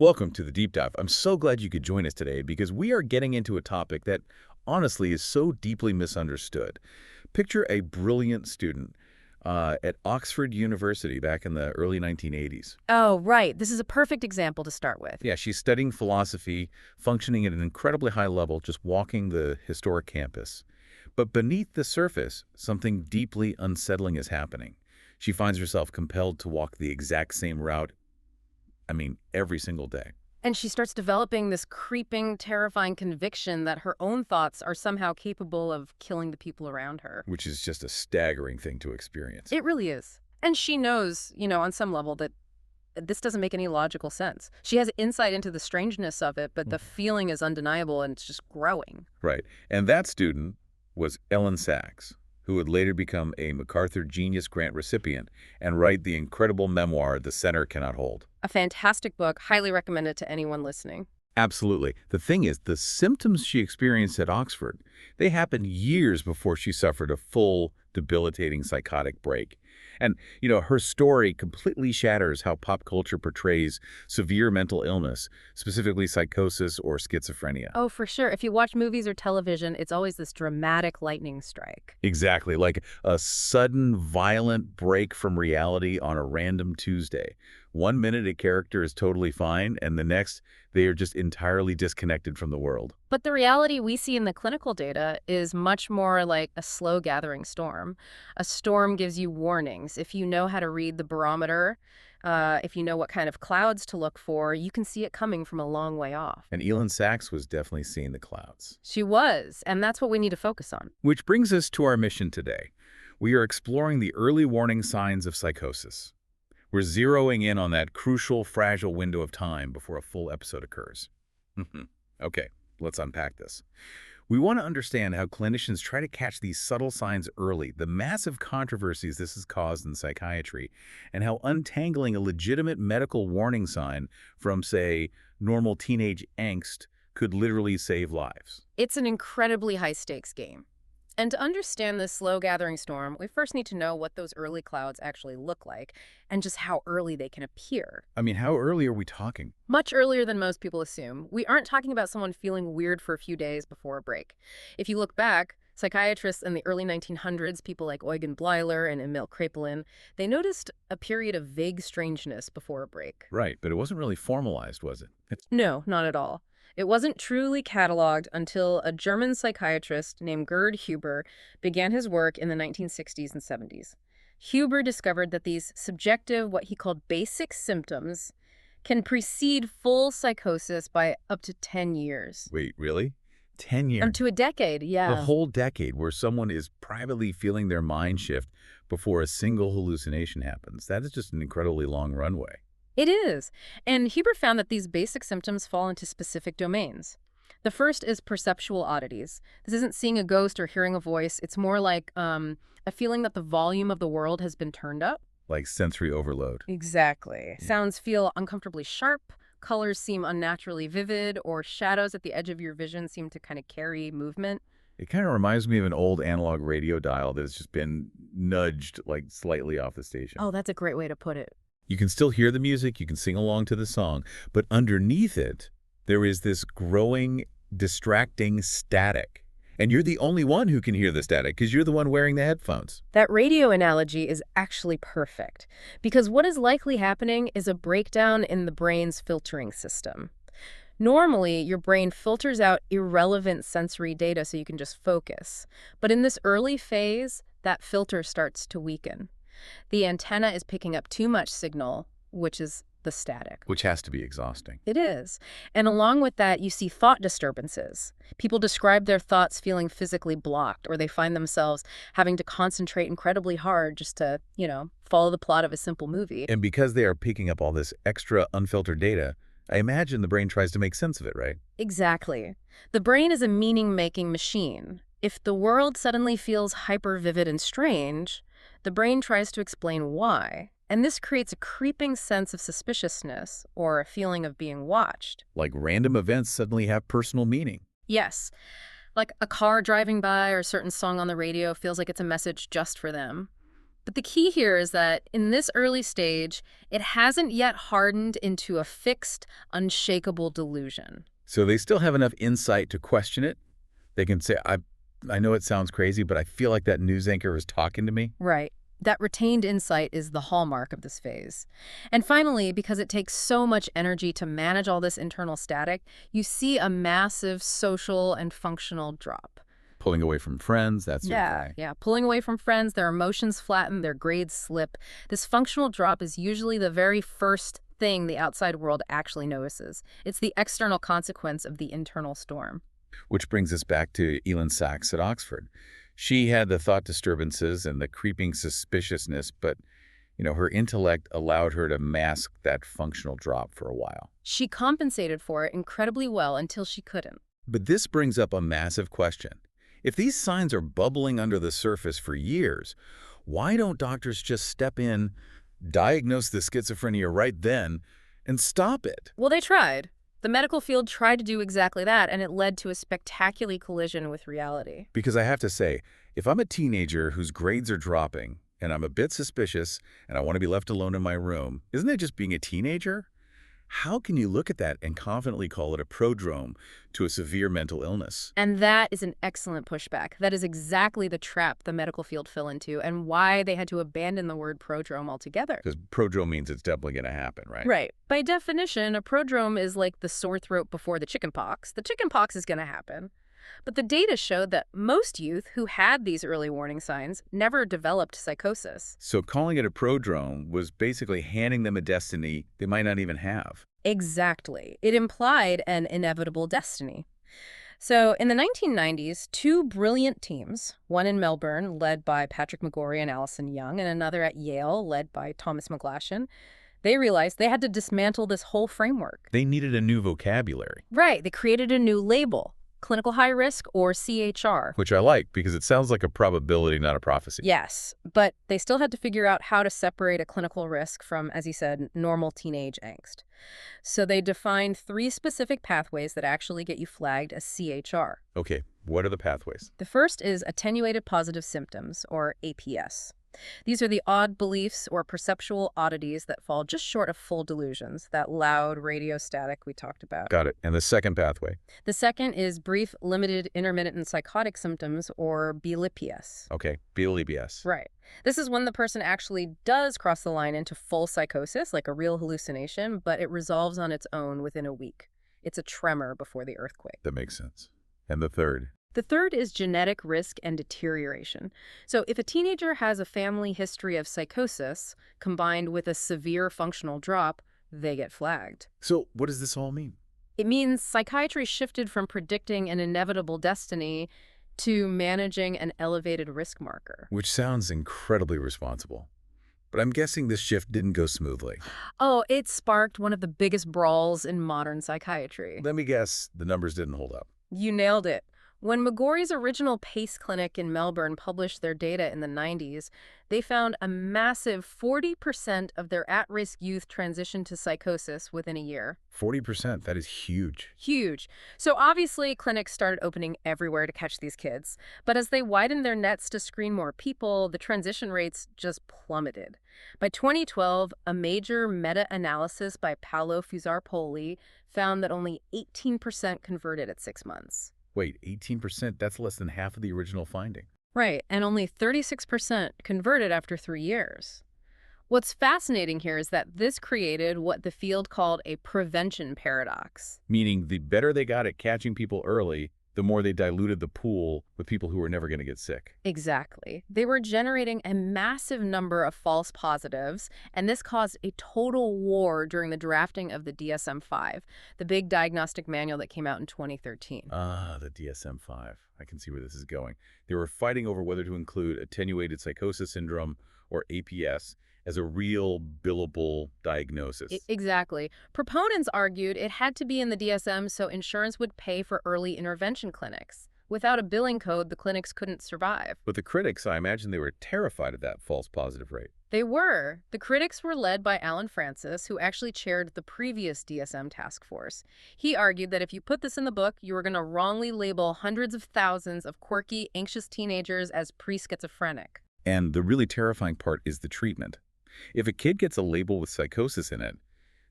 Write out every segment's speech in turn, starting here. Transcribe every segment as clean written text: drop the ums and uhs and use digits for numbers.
Welcome to the Deep Dive. I'm so glad you could join us today because we are getting into a topic that honestly is so deeply misunderstood. Picture a brilliant student at Oxford University back in the early 1980s. Oh, right. This is a perfect example to start with. Yeah, she's studying philosophy, functioning at an incredibly high level, just walking the historic campus. But beneath the surface, something deeply unsettling is happening. She finds herself compelled to walk the exact same route, every single day. And she starts developing this creeping, terrifying conviction that her own thoughts are somehow capable of killing the people around her. Which is just a staggering thing to experience. It really is. And she knows, on some level that this doesn't make any logical sense. She has insight into the strangeness of it, but the feeling is undeniable and it's just growing. Right. And that student was Ellen Sachs, who would later become a MacArthur Genius Grant recipient and write the incredible memoir, The Center Cannot Hold. A fantastic book, highly recommended to anyone listening. Absolutely. The thing is, the symptoms she experienced at Oxford, they happened years before she suffered a full, debilitating psychotic break. And, her story completely shatters how pop culture portrays severe mental illness, specifically psychosis or schizophrenia. Oh, for sure. If you watch movies or television, it's always this dramatic lightning strike. Exactly, like a sudden, violent break from reality on a random Tuesday. 1 minute a character is totally fine, and the next, they are just entirely disconnected from the world. But the reality we see in the clinical data is much more like a slow gathering storm. A storm gives you warnings. If you know how to read the barometer, if you know what kind of clouds to look for, you can see it coming from a long way off. And Ellen Sachs was definitely seeing the clouds. She was, and that's what we need to focus on. Which brings us to our mission today. We are exploring the early warning signs of psychosis. We're zeroing in on that crucial, fragile window of time before a full episode occurs. Okay, let's unpack this. We want to understand how clinicians try to catch these subtle signs early, the massive controversies this has caused in psychiatry, and how untangling a legitimate medical warning sign from, say, normal teenage angst could literally save lives. It's an incredibly high-stakes game. And to understand this slow gathering storm, we first need to know what those early clouds actually look like and just how early they can appear. How early are we talking? Much earlier than most people assume. We aren't talking about someone feeling weird for a few days before a break. If you look back, psychiatrists in the early 1900s, people like Eugen Bleuler and Emil Kraepelin, they noticed a period of vague strangeness before a break. Right, but it wasn't really formalized, was it? No, not at all. It wasn't truly cataloged until a German psychiatrist named Gerd Huber began his work in the 1960s and 70s. Huber discovered that these subjective, what he called basic symptoms, can precede full psychosis by up to 10 years. Wait, really? 10 years? Up to a decade, yeah. The whole decade where someone is privately feeling their mind shift before a single hallucination happens. That is just an incredibly long runway. It is. And Huber found that these basic symptoms fall into specific domains. The first is perceptual oddities. This isn't seeing a ghost or hearing a voice. It's more like a feeling that the volume of the world has been turned up. Like sensory overload. Exactly. Sounds feel uncomfortably sharp, colors seem unnaturally vivid, or shadows at the edge of your vision seem to kind of carry movement. It kind of reminds me of an old analog radio dial that has just been nudged like slightly off the station. Oh, that's a great way to put it. You can still hear the music, you can sing along to the song, but underneath it, there is this growing, distracting static. And you're the only one who can hear the static because you're the one wearing the headphones. That radio analogy is actually perfect because what is likely happening is a breakdown in the brain's filtering system. Normally, your brain filters out irrelevant sensory data so you can just focus. But in this early phase, that filter starts to weaken. The antenna is picking up too much signal, which is the static. Which has to be exhausting. It is. And along with that, you see thought disturbances. People describe their thoughts feeling physically blocked, or they find themselves having to concentrate incredibly hard just to, follow the plot of a simple movie. And because they are picking up all this extra unfiltered data, I imagine the brain tries to make sense of it, right? Exactly. The brain is a meaning-making machine. If the world suddenly feels hyper-vivid and strange, the brain tries to explain why. And this creates a creeping sense of suspiciousness or a feeling of being watched. Like random events suddenly have personal meaning. Yes. Like a car driving by or a certain song on the radio feels like it's a message just for them. But the key here is that in this early stage, it hasn't yet hardened into a fixed, unshakable delusion. So they still have enough insight to question it. They can say, I know it sounds crazy, but I feel like that news anchor is talking to me. Right. That retained insight is the hallmark of this phase. And finally, because it takes so much energy to manage all this internal static, you see a massive social and functional drop. Pulling away from friends, that sort of thing. Yeah. Pulling away from friends, their emotions flatten, their grades slip. This functional drop is usually the very first thing the outside world actually notices. It's the external consequence of the internal storm. Which brings us back to Elin Sachs at Oxford. She had the thought disturbances and the creeping suspiciousness, but, her intellect allowed her to mask that functional drop for a while. She compensated for it incredibly well until she couldn't. But this brings up a massive question. If these signs are bubbling under the surface for years, why don't doctors just step in, diagnose the schizophrenia right then, and stop it? Well, they tried. The medical field tried to do exactly that, and it led to a spectacular collision with reality. Because I have to say, if I'm a teenager whose grades are dropping, and I'm a bit suspicious, and I want to be left alone in my room, isn't that just being a teenager? How can you look at that and confidently call it a prodrome to a severe mental illness? And that is an excellent pushback. That is exactly the trap the medical field fell into and why they had to abandon the word prodrome altogether. Because prodrome means it's definitely going to happen, right? Right. By definition, a prodrome is like the sore throat before the chickenpox. The chickenpox is going to happen. But the data showed that most youth who had these early warning signs never developed psychosis. So calling it a prodrome was basically handing them a destiny they might not even have. Exactly. It implied an inevitable destiny. So in the 1990s, two brilliant teams, one in Melbourne, led by Patrick McGorry and Alison Young, and another at Yale, led by Thomas McGlashan, they realized they had to dismantle this whole framework. They needed a new vocabulary. Right. They created a new label. Clinical high risk, or CHR. Which I like because it sounds like a probability, not a prophecy. Yes, but they still had to figure out how to separate a clinical risk from, as he said, normal teenage angst. So they defined 3 specific pathways that actually get you flagged as CHR. Okay, what are the pathways? The first is attenuated positive symptoms, or APS. These are the odd beliefs or perceptual oddities that fall just short of full delusions, that loud radio static we talked about. Got it. And the second pathway? The second is brief, limited, intermittent, and psychotic symptoms, or BLIPS. Okay, BLEBS. Right. This is when the person actually does cross the line into full psychosis, like a real hallucination, but it resolves on its own within a week. It's a tremor before the earthquake. That makes sense. And the third? The third is genetic risk and deterioration. So if a teenager has a family history of psychosis combined with a severe functional drop, they get flagged. So what does this all mean? It means psychiatry shifted from predicting an inevitable destiny to managing an elevated risk marker. Which sounds incredibly responsible. But I'm guessing this shift didn't go smoothly. Oh, it sparked one of the biggest brawls in modern psychiatry. Let me guess, the numbers didn't hold up. You nailed it. When McGorry's original PACE clinic in Melbourne published their data in the 90s, they found a massive 40% of their at-risk youth transitioned to psychosis within a year. 40%, that is huge. Huge. So obviously, clinics started opening everywhere to catch these kids. But as they widened their nets to screen more people, the transition rates just plummeted. By 2012, a major meta-analysis by Paolo Fusar-Poli found that only 18% converted at 6 months. Wait, 18%? That's less than half of the original finding. Right, and only 36% converted after 3 years. What's fascinating here is that this created what the field called a prevention paradox. Meaning the better they got at catching people early, the more they diluted the pool with people who were never going to get sick. Exactly. They were generating a massive number of false positives, and this caused a total war during the drafting of the DSM-5, the big diagnostic manual that came out in 2013. Ah, the DSM-5. I can see where this is going. They were fighting over whether to include attenuated psychosis syndrome, or APS, as a real billable diagnosis. Exactly. Proponents argued it had to be in the DSM so insurance would pay for early intervention clinics. Without a billing code, the clinics couldn't survive. But the critics, I imagine they were terrified of that false positive rate. They were. The critics were led by Alan Francis, who actually chaired the previous DSM task force. He argued that if you put this in the book, you were going to wrongly label hundreds of thousands of quirky, anxious teenagers as pre-schizophrenic. And the really terrifying part is the treatment. If a kid gets a label with psychosis in it,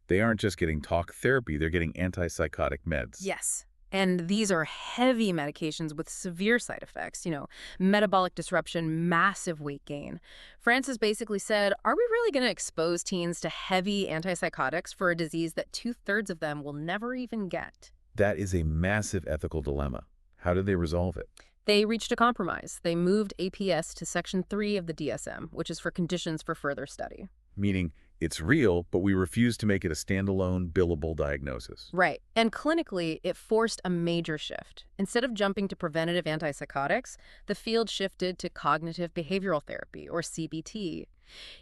they aren't just getting talk therapy, they're getting antipsychotic meds. Yes. And these are heavy medications with severe side effects, metabolic disruption, massive weight gain. Francis basically said, are we really going to expose teens to heavy antipsychotics for a disease that 2/3 of them will never even get? That is a massive ethical dilemma. How did they resolve it? They reached a compromise. They moved APS to Section 3 of the DSM, which is for conditions for further study. Meaning, it's real, but we refuse to make it a standalone, billable diagnosis. Right. And clinically, it forced a major shift. Instead of jumping to preventative antipsychotics, the field shifted to cognitive behavioral therapy, or CBT.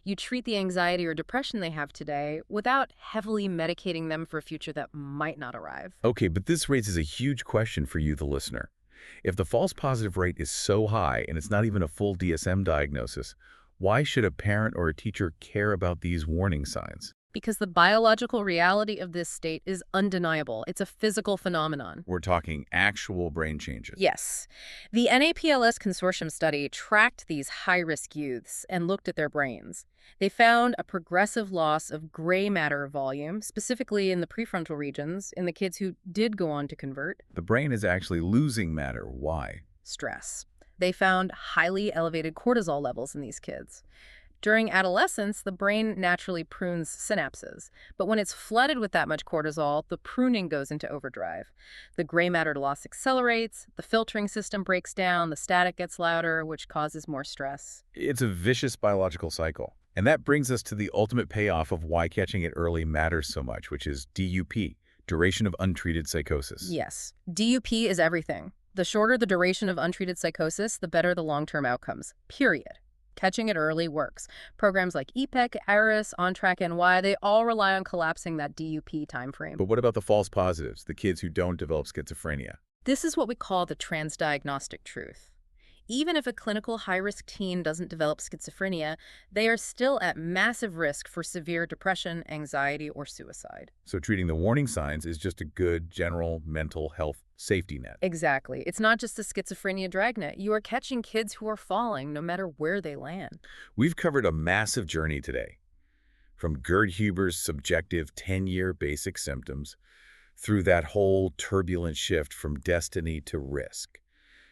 You treat the anxiety or depression they have today without heavily medicating them for a future that might not arrive. Okay, but this raises a huge question for you, the listener. If the false positive rate is so high and it's not even a full DSM diagnosis, why should a parent or a teacher care about these warning signs? Because the biological reality of this state is undeniable. It's a physical phenomenon. We're talking actual brain changes. Yes. The NAPLS consortium study tracked these high-risk youths and looked at their brains. They found a progressive loss of gray matter volume, specifically in the prefrontal regions, in the kids who did go on to convert. The brain is actually losing matter. Why? Stress. They found highly elevated cortisol levels in these kids. During adolescence, the brain naturally prunes synapses, but when it's flooded with that much cortisol, the pruning goes into overdrive. The gray matter loss accelerates, the filtering system breaks down, the static gets louder, which causes more stress. It's a vicious biological cycle. And that brings us to the ultimate payoff of why catching it early matters so much, which is DUP, duration of untreated psychosis. Yes, DUP is everything. The shorter the duration of untreated psychosis, the better the long-term outcomes, period. Catching it early works. Programs like EPEC, ARIS, OnTrack NY, they all rely on collapsing that DUP timeframe. But what about the false positives, the kids who don't develop schizophrenia? This is what we call the transdiagnostic truth. Even if a clinical high-risk teen doesn't develop schizophrenia, they are still at massive risk for severe depression, anxiety, or suicide. So treating the warning signs is just a good general mental health safety net. Exactly. It's not just a schizophrenia dragnet. You are catching kids who are falling no matter where they land. We've covered a massive journey today, from Gerd Huber's subjective 10-year basic symptoms through that whole turbulent shift from destiny to risk,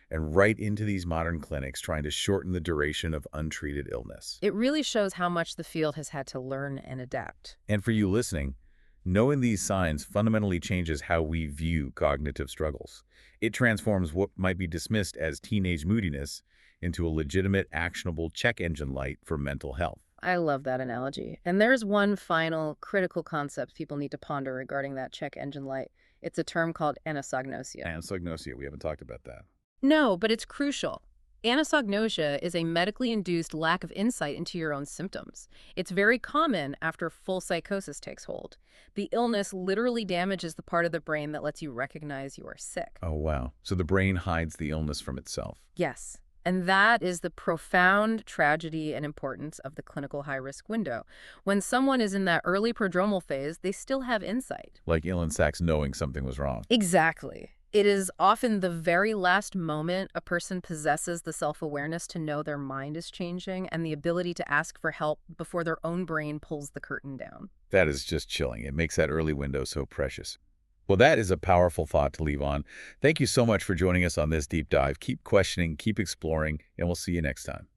and right into these modern clinics trying to shorten the duration of untreated illness. It really shows how much the field has had to learn and adapt. And for you listening, knowing these signs fundamentally changes how we view cognitive struggles. It transforms what might be dismissed as teenage moodiness into a legitimate, actionable check engine light for mental health. I love that analogy. And there's one final critical concept people need to ponder regarding that check engine light. It's a term called anosognosia. Anosognosia, we haven't talked about that. No, but it's crucial. Anosognosia is a medically induced lack of insight into your own symptoms. It's very common after full psychosis takes hold. The illness literally damages the part of the brain that lets you recognize you are sick. Oh, wow. So the brain hides the illness from itself. Yes. And that is the profound tragedy and importance of the clinical high-risk window. When someone is in that early prodromal phase, they still have insight. Like Ilan Sachs knowing something was wrong. Exactly. It is often the very last moment a person possesses the self-awareness to know their mind is changing and the ability to ask for help before their own brain pulls the curtain down. That is just chilling. It makes that early window so precious. Well, that is a powerful thought to leave on. Thank you so much for joining us on this deep dive. Keep questioning, keep exploring, and we'll see you next time.